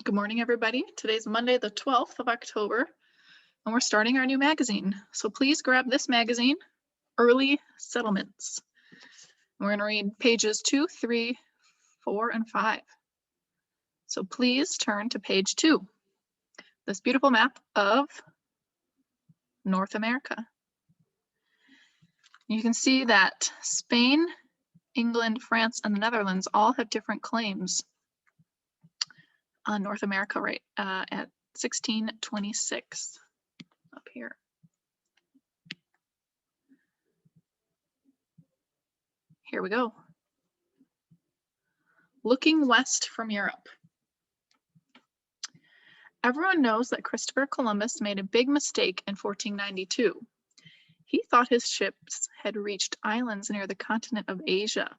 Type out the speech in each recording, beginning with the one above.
Good morning, everybody. Today's Monday, the 12th of October, and we're starting our new magazine. So please grab this magazine, Early Settlements. We're going to read pages 2, 3, 4, and 5. So please turn to page 2, this beautiful map of North America. You can see that Spain, England, France, and the Netherlands all have different claims on North America right at 1626 up here. Here we go. Looking west from Europe. Everyone knows that Christopher Columbus made a big mistake in 1492. He thought his ships had reached islands near the continent of Asia.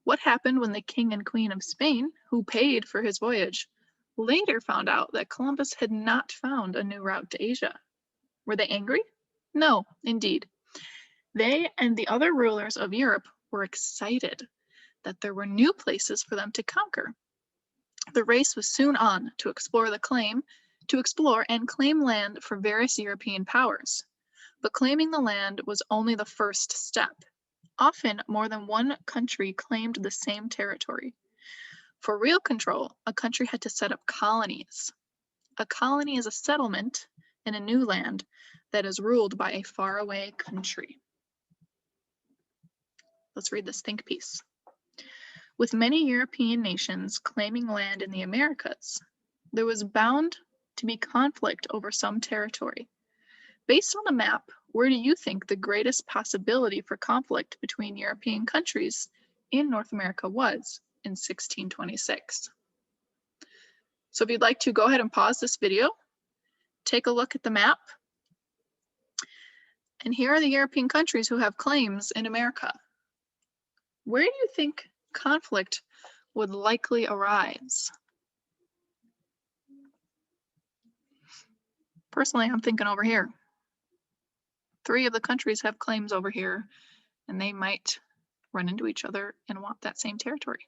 What happened when the King and Queen of Spain, who paid for his voyage, later found out that Columbus had not found a new route to Asia? Were they angry? No, indeed. They and the other rulers of Europe were excited that there were new places for them to conquer. The race was soon on to explore and claim land for various European powers. But claiming the land was only the first step. Often, more than one country claimed the same territory. For real control, a country had to set up colonies. A colony is a settlement in a new land that is ruled by a faraway country. Let's read this think piece. With many European nations claiming land in the Americas, there was bound to be conflict over some territory. Based on the map, where do you think the greatest possibility for conflict between European countries in North America was in 1626? So if you'd like to go ahead and pause this video, take a look at the map, and here are the European countries who have claims in America. Where do you think conflict would likely arise? Personally, I'm thinking over here. 3 of the countries have claims over here, and they might run into each other and want that same territory.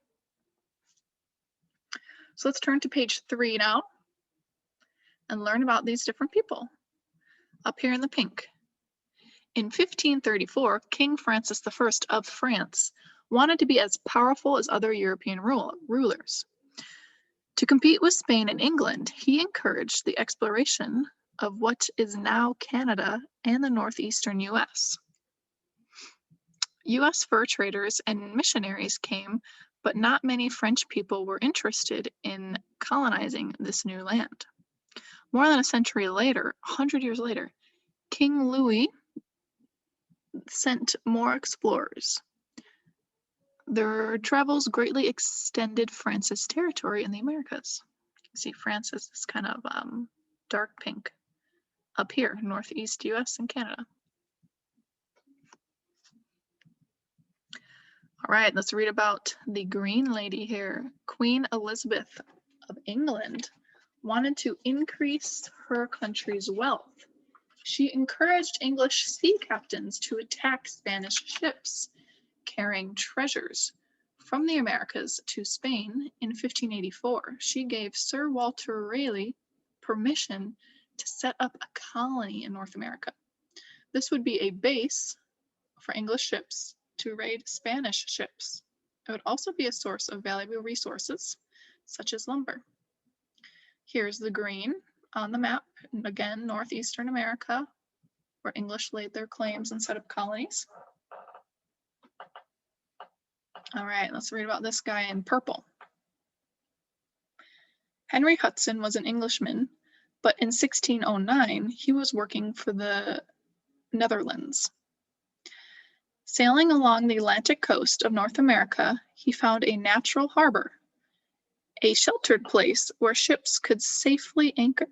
So let's turn to page 3 now and learn about these different people. Up here in the pink. In 1534, King Francis I of France wanted to be as powerful as other European rulers. To compete with Spain and England, he encouraged the exploration of what is now Canada and the northeastern US. US fur traders and missionaries came, but not many French people were interested in colonizing this new land. More than a century later, 100 years later, King Louis sent more explorers. Their travels greatly extended France's territory in the Americas. You see France is this kind of dark pink up here, northeast US and Canada. All right, let's read about the green lady here. Queen Elizabeth of England wanted to increase her country's wealth. She encouraged English sea captains to attack Spanish ships carrying treasures from the Americas to Spain in 1584. She gave Sir Walter Raleigh permission to set up a colony in North America. This would be a base for English ships to raid Spanish ships. It would also be a source of valuable resources, such as lumber. Here's the green on the map, and again, northeastern America, where English laid their claims and set up colonies. All right, let's read about this guy in purple. Henry Hudson was an Englishman, but in 1609, he was working for the Netherlands. Sailing along the Atlantic coast of North America, he found a natural harbor, a sheltered place where ships could safely anchor.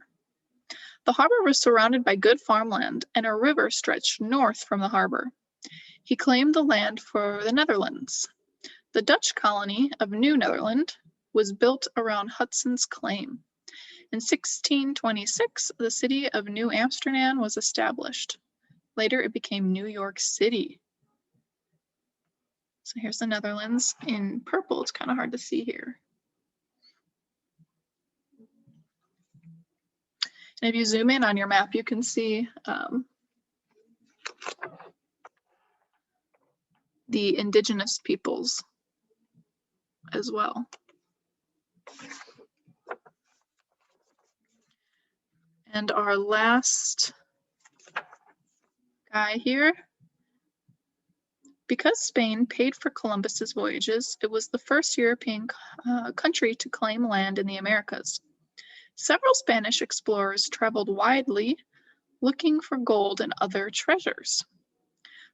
The harbor was surrounded by good farmland, and a river stretched north from the harbor. He claimed the land for the Netherlands. The Dutch colony of New Netherland was built around Hudson's claim. In 1626, the city of New Amsterdam was established. Later, it became New York City. So here's the Netherlands in purple. It's kind of hard to see here. And if you zoom in on your map, you can see the indigenous peoples as well. And our last guy here, because Spain paid for Columbus's voyages, it was the first European country to claim land in the Americas. Several Spanish explorers traveled widely looking for gold and other treasures.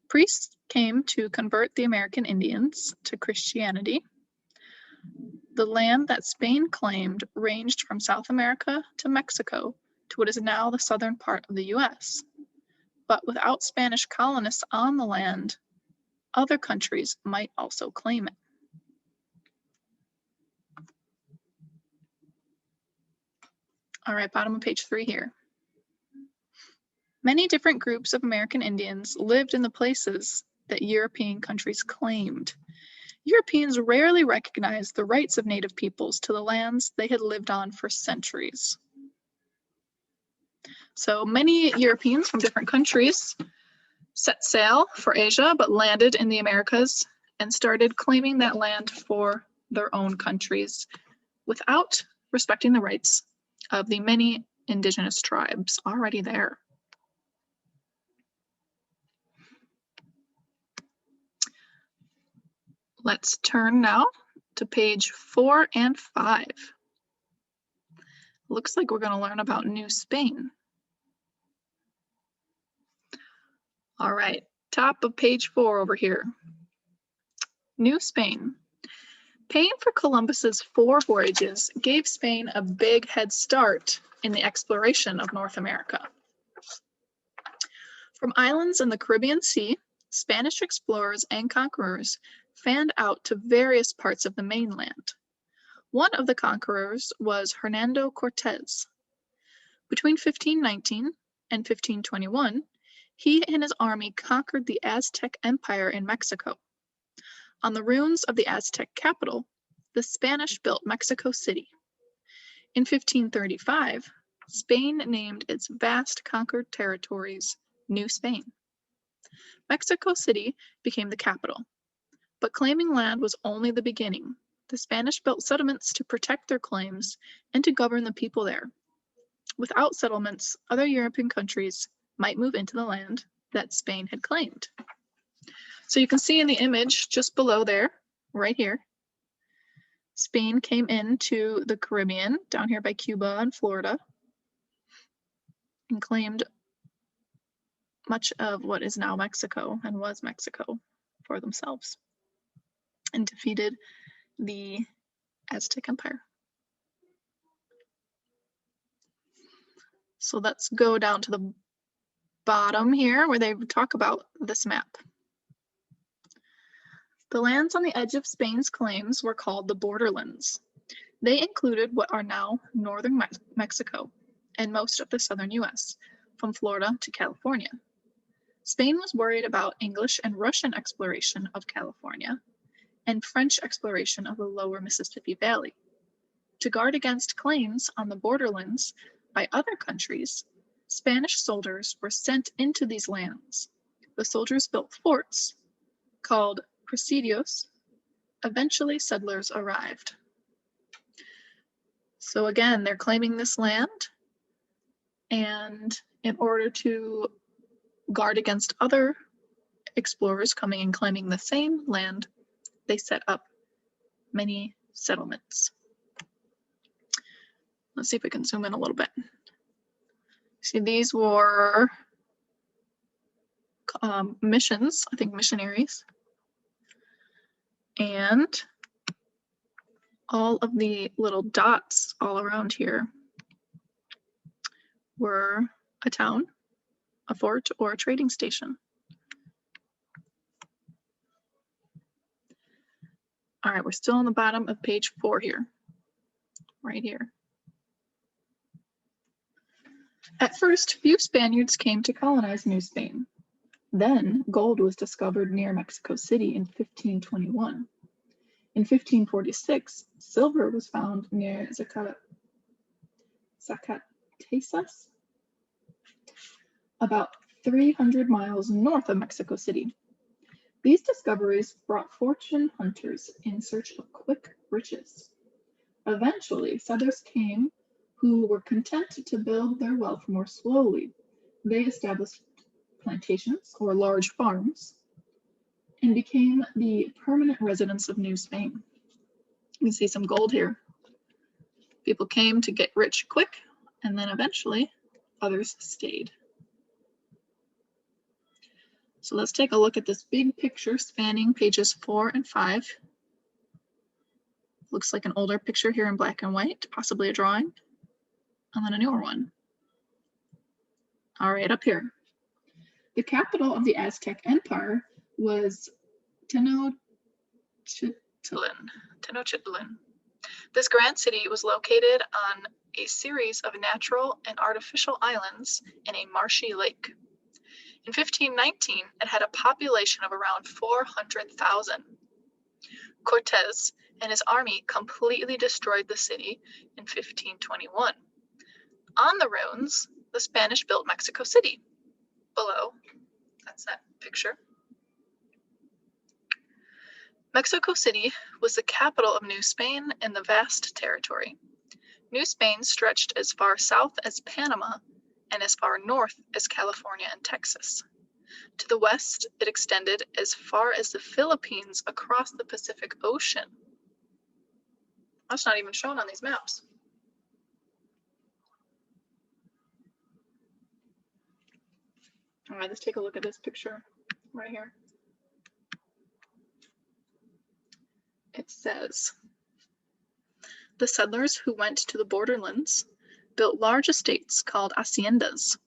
Priests came to convert the American Indians to Christianity. The land that Spain claimed ranged from South America to Mexico to what is now the southern part of the US. But without Spanish colonists on the land, other countries might also claim it. All right, bottom of page 3 here. Many different groups of American Indians lived in the places that European countries claimed. Europeans rarely recognized the rights of native peoples to the lands they had lived on for centuries. So many Europeans from different countries set sail for Asia, but landed in the Americas and started claiming that land for their own countries without respecting the rights of the many indigenous tribes already there. Let's turn now to page 4 and 5. Looks like we're going to learn about New Spain. All right, top of page 4 over here. New Spain. Paying for Columbus's 4 voyages gave Spain a big head start in the exploration of North America. From islands in the Caribbean Sea, Spanish explorers and conquerors fanned out to various parts of the mainland. One of the conquerors was Hernando Cortez. Between 1519 and 1521, he and his army conquered the Aztec Empire in Mexico. On the ruins of the Aztec capital, the Spanish built Mexico City. In 1535, Spain named its vast conquered territories New Spain. Mexico City became the capital, but claiming land was only the beginning. The Spanish built settlements to protect their claims and to govern the people there. Without settlements, other European countries might move into the land that Spain had claimed. So you can see in the image just below there, right here, Spain came into the Caribbean, down here by Cuba and Florida, and claimed much of what is now Mexico and was Mexico for themselves, and defeated the Aztec Empire. So let's go down to the bottom here where they talk about this map. The lands on the edge of Spain's claims were called the borderlands. They included what are now northern Mexico and most of the southern US, from Florida to California. Spain was worried about English and Russian exploration of California and French exploration of the lower Mississippi Valley. To guard against claims on the borderlands by other countries, Spanish soldiers were sent into these lands. The soldiers built forts called presidios. Eventually, settlers arrived. So again, they're claiming this land, and in order to guard against other explorers coming and claiming the same land, they set up many settlements. Let's see if we can zoom in a little bit. See, these were missions, I think missionaries. And all of the little dots all around here were a town, a fort, or a trading station. All right, we're still on the bottom of page 4 here, right here. At first, few Spaniards came to colonize New Spain. Then, gold was discovered near Mexico City in 1521. In 1546, silver was found near Zacatecas, about 300 miles north of Mexico City. These discoveries brought fortune hunters in search of quick riches. Eventually, settlers came who were content to build their wealth more slowly. They established plantations or large farms and became the permanent residents of New Spain. You can see some gold here. People came to get rich quick, and then eventually others stayed. So let's take a look at this big picture spanning pages 4 and 5. Looks like an older picture here in black and white, possibly a drawing, and then a newer one. All right, up here. The capital of the Aztec Empire was Tenochtitlan. This grand city was located on a series of natural and artificial islands in a marshy lake. In 1519, it had a population of around 400,000. Cortes and his army completely destroyed the city in 1521. On the ruins, the Spanish built Mexico City. Below, that's that picture. Mexico City was the capital of New Spain in the vast territory. New Spain stretched as far south as Panama and as far north as California and Texas. To the west, it extended as far as the Philippines across the Pacific Ocean. That's not even shown on these maps. All right, let's take a look at this picture right here. It says, the settlers who went to the borderlands built large estates called haciendas.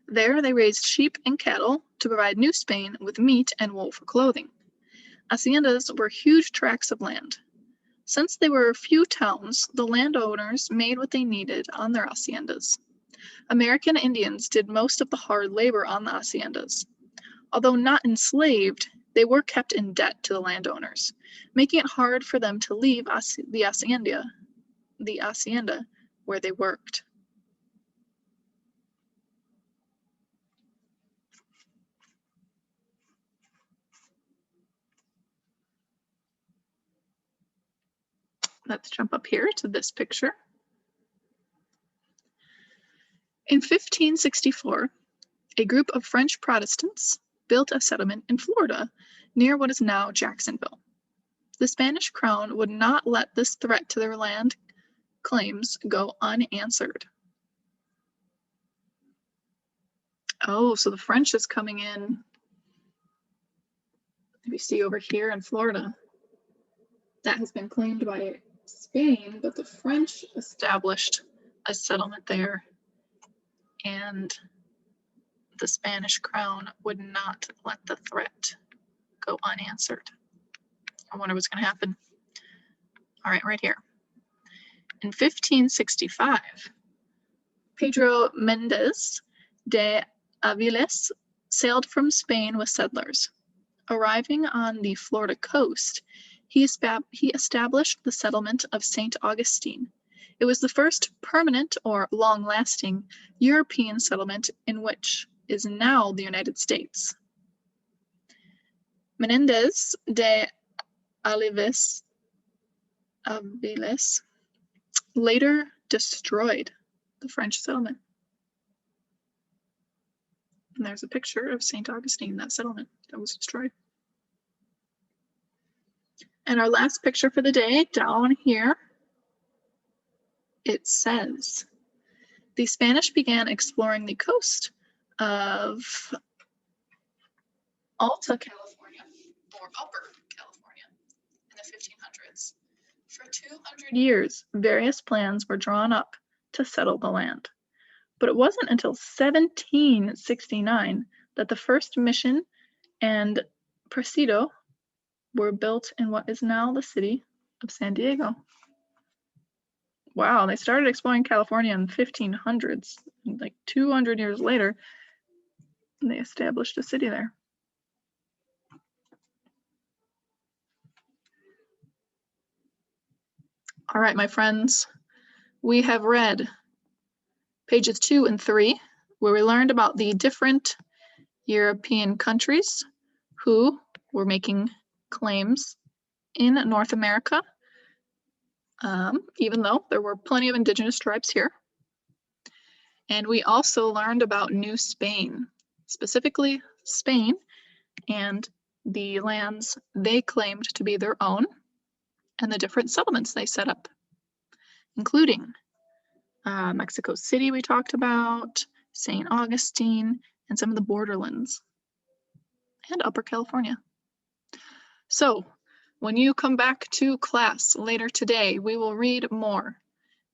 There they raised sheep and cattle to provide New Spain with meat and wool for clothing. Haciendas were huge tracts of land. Since they were few towns, the landowners made what they needed on their haciendas. American Indians did most of the hard labor on the haciendas. Although not enslaved, they were kept in debt to the landowners, making it hard for them to leave the hacienda where they worked. Let's jump up here to this picture. In 1564, a group of French Protestants built a settlement in Florida near what is now Jacksonville. The Spanish crown would not let this threat to their land claims go unanswered. Oh, so the French is coming in. We see over here in Florida. That has been claimed by Spain, but the French established a settlement there, and the Spanish crown would not let the threat go unanswered. I wonder what's going to happen. All right here. In 1565, Pedro Mendez de Aviles sailed from Spain with settlers. Arriving on the Florida coast, he established the settlement of St. Augustine. It was the first permanent or long-lasting European settlement in which is now the United States. Menendez de Aviles later destroyed the French settlement. And there's a picture of St. Augustine, that settlement that was destroyed. And our last picture for the day, down here, it says, the Spanish began exploring the coast of Alta California, or Upper California, in the 1500s. For 200 years, various plans were drawn up to settle the land. But it wasn't until 1769 that the first mission and presidio were built in what is now the city of San Diego. Wow, they started exploring California in the 1500s. Like 200 years later, they established a city there. All right, my friends, we have read pages 2 and 3, where we learned about the different European countries who were making claims in North America, even though there were plenty of indigenous tribes here. And we also learned about New Spain, specifically Spain and the lands they claimed to be their own and the different settlements they set up, including Mexico City we talked about, St. Augustine, and some of the borderlands, and Upper California. So when you come back to class later today, we will read more.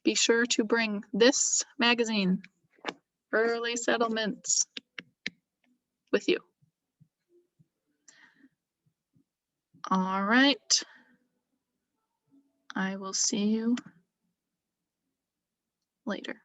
Be sure to bring this magazine, Early Settlements, with you. All right. I will see you later.